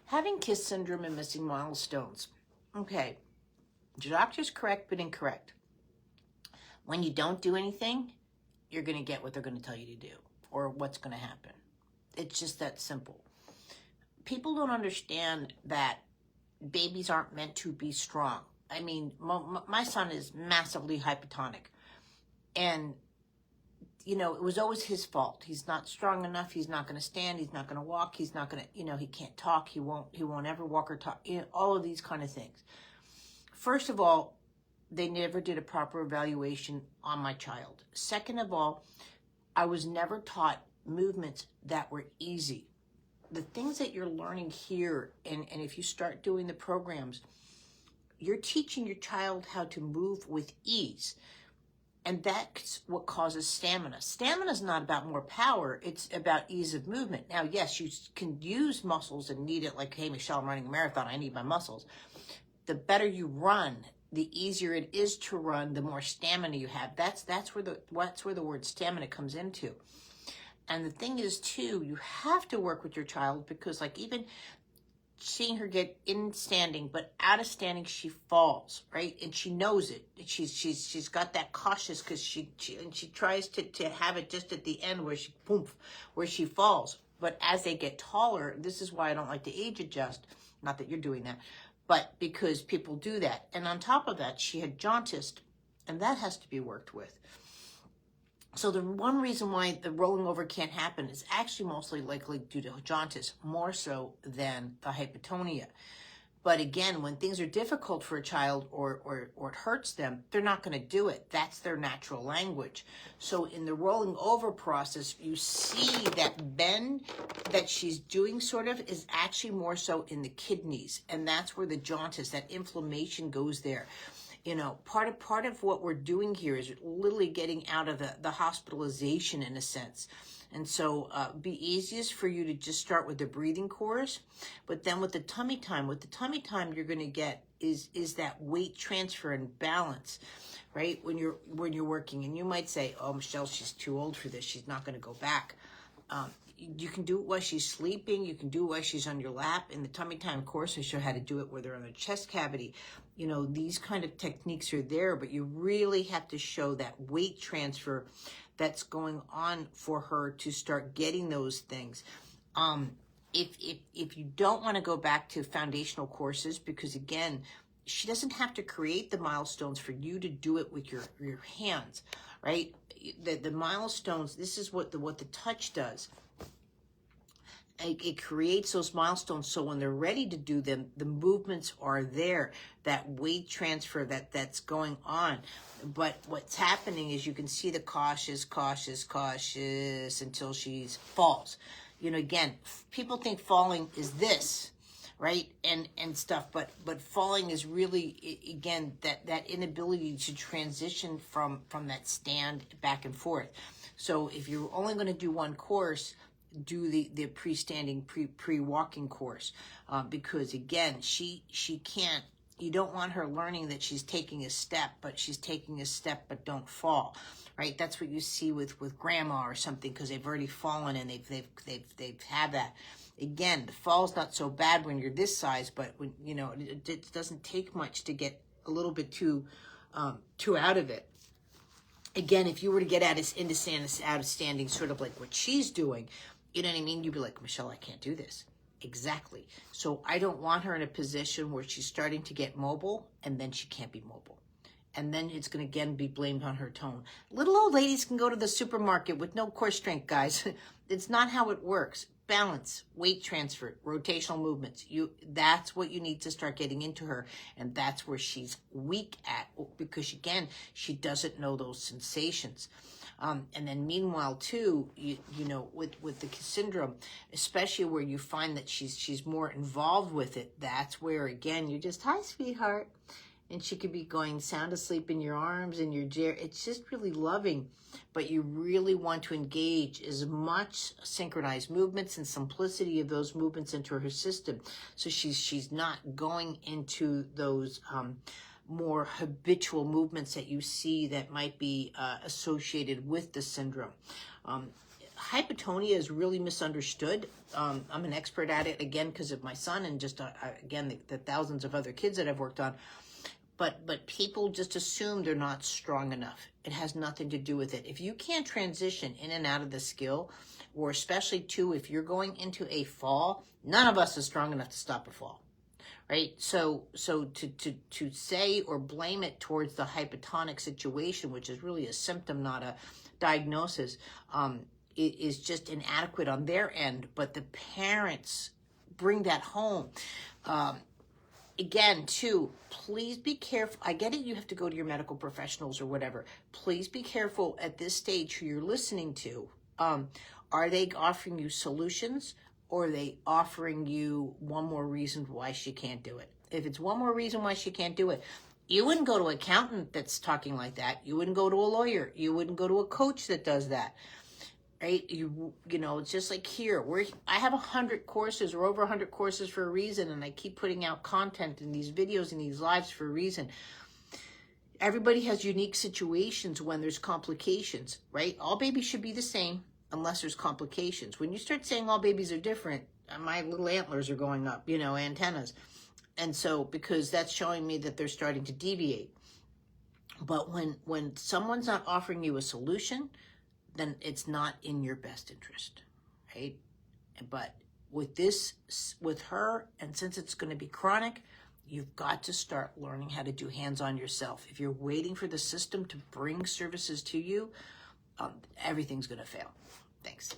Having KISS syndrome and missing milestones. Okay, the doctor's correct but incorrect. When you don't do anything, you're going to get what they're going to tell you to do or what's going to happen. It's just that simple. People don't understand that babies aren't meant to be strong. I mean, my son is massively hypotonic. And, you know, it was always his fault. He's not strong enough. He's not going to stand. He's not going to walk. He's not going to, you know, he can't talk. He won't ever walk or talk. You know, all of these kind of things. First of all, they never did a proper evaluation on my child. Second of all, I was never taught movements that were easy. The things that you're learning here, and if you start doing the programs, you're teaching your child how to move with ease. And that's what causes stamina. Stamina is not about more power. It's about ease of movement. Now, yes, you can use muscles and need it. Like, hey, Michelle, I'm running a marathon. I need my muscles. The better you run, the easier it is to run, the more stamina you have. That's where the word stamina comes into. And the thing is, too, you have to work with your child because, like, even seeing her get in standing, but out of standing, she falls, right? And she knows it. She's got that cautious because she tries to have it just at the end where she falls. But as they get taller, this is why I don't like to age adjust. Not that you're doing that, but because people do that. And on top of that, she had jaundice, and that has to be worked with. So the one reason why the rolling over can't happen is actually mostly likely due to jaundice, more so than the hypotonia. But again, when things are difficult for a child or it hurts them, they're not going to do it. That's their natural language. So in the rolling over process, you see that bend that she's doing sort of is actually more so in the kidneys. And that's where the jaundice, that inflammation goes there. You know, part of what we're doing here is literally getting out of the hospitalization in a sense. And so be easiest for you to just start with the breathing course. But then with the tummy time, you're going to get is that weight transfer and balance, right? When you're working. And you might say, oh, Michelle, she's too old for this. She's not going to go back. You can do it while she's sleeping. You can do it while she's on your lap. In the tummy time course, I show how to do it where they're on the chest cavity. You know, these kind of techniques are there, but you really have to show that weight transfer that's going on for her to start getting those things. If you don't want to go back to foundational courses, because again, she doesn't have to create the milestones for you to do it with your hands, right? The milestones, this is what the touch does. It creates those milestones so when they're ready to do them, the movements are there, that weight transfer that's going on. But what's happening is you can see the cautious until she falls. You know, again, people think falling is this, right? And stuff, but falling is really, again, that inability to transition from that stand back and forth. So if you're only going to do one course, do the pre-standing, pre-walking course, because again, she can't, you don't want her learning that she's taking a step, but she's taking a step, but don't fall, right? That's what you see with grandma or something, because they've already fallen and they've had that. Again, the fall's not so bad when you're this size, but when, you know, it doesn't take much to get a little bit too out of it. Again, if you were to get out of standing, sort of like what she's doing, you know what I mean? You'd be like, Michelle, I can't do this. Exactly. So I don't want her in a position where she's starting to get mobile and then she can't be mobile. And then it's going to again be blamed on her tone. Little old ladies can go to the supermarket with no core strength, guys. It's not how it works. Balance, weight transfer, rotational movements. That's what you need to start getting into her. And that's where she's weak at, because again, she doesn't know those sensations. And then meanwhile, too, you know, with the syndrome, especially where you find that she's more involved with it, that's where, again, you're just, hi, sweetheart. And she could be going sound asleep in your arms and your chair. It's just really loving. But you really want to engage as much synchronized movements and simplicity of those movements into her system. So she's not going into those more habitual movements that you see that might be associated with the syndrome. hypotonia is really misunderstood. I'm an expert at it, again, because of my son and just, again, the thousands of other kids that I've worked on. But people just assume they're not strong enough. It has nothing to do with it. If you can't transition in and out of the skill, or especially too, if you're going into a fall, none of us is strong enough to stop a fall, right? So to say or blame it towards the hypotonic situation, which is really a symptom, not a diagnosis, is just inadequate on their end. But the parents bring that home. Again, too, please be careful. I get it, you have to go to your medical professionals or whatever. Please be careful at this stage who you're listening to. Are they offering you solutions, or are they offering you one more reason why she can't do it? If it's one more reason why she can't do it, you wouldn't go to an accountant that's talking like that. You wouldn't go to a lawyer. You wouldn't go to a coach that does that. Right? You know, it's just like here. I have 100 courses, or over 100 courses, for a reason, and I keep putting out content in these videos and these lives for a reason. Everybody has unique situations when there's complications, right? All babies should be the same unless there's complications. When you start saying all babies are different, my little antlers are going up, antennas. And so, because that's showing me that they're starting to deviate. But when someone's not offering you a solution, then it's not in your best interest, right? But with her, and since it's going to be chronic, you've got to start learning how to do hands-on yourself. If you're waiting for the system to bring services to you, everything's going to fail. Thanks.